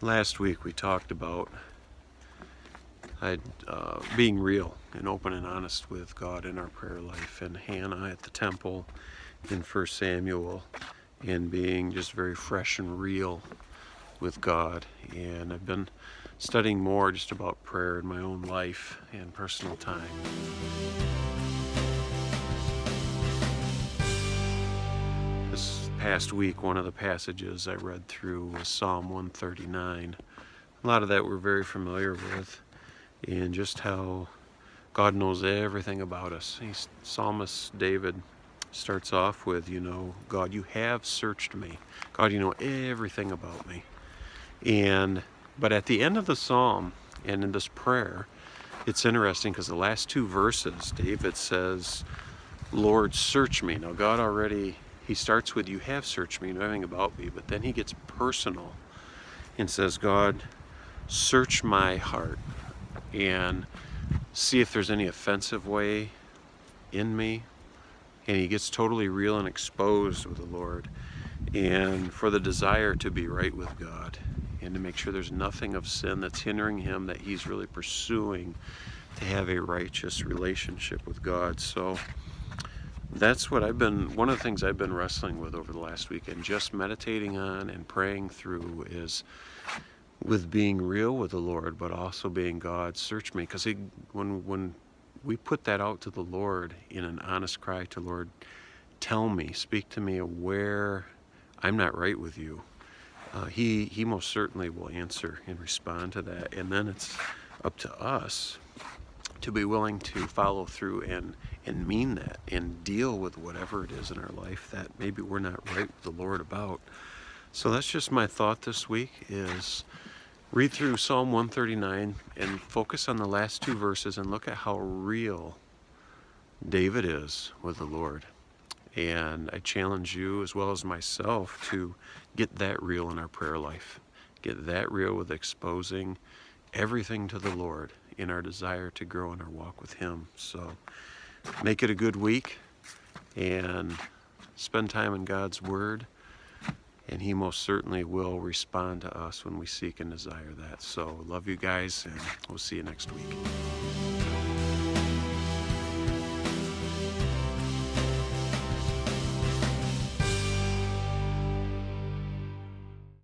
Last week we talked about being real and open and honest with God in our prayer life, and Hannah at the temple in 1 Samuel, and being just very fresh and real with God. And I've been studying more just about prayer in my own life and personal time. This past week, one of the passages I read through was Psalm 139. A lot of that we're very familiar with, and just how God knows everything about us. Psalmist David starts off with, God, you have searched me. God, you know everything about me. But at the end of the psalm and in this prayer, it's interesting because the last two verses, David says, Lord, search me. Now God already, he starts with, you have searched me, you know everything about me, but then he gets personal and says, God, search my heart and see if there's any offensive way in me. And he gets totally real and exposed with the Lord, and for the desire to be right with God and to make sure there's nothing of sin that's hindering him, that he's really pursuing to have a righteous relationship with God. So that's what one of the things I've been wrestling with over the last week and just meditating on and praying through is with being real with the Lord, but also being, God, search me. Because when we put that out to the Lord in an honest cry to, Lord, tell me, speak to me where I'm not right with you, he most certainly will answer and respond to that. And then it's up to us to be willing to follow through and mean that and deal with whatever it is in our life that maybe we're not right with the Lord about. So that's just my thought this week, is read through Psalm 139 and focus on the last two verses and look at how real David is with the Lord. And I challenge you as well as myself to get that real in our prayer life. Get that real with exposing everything to the Lord in our desire to grow in our walk with Him. So make it a good week and spend time in God's Word. And He most certainly will respond to us when we seek and desire that. So love you guys, and we'll see you next week.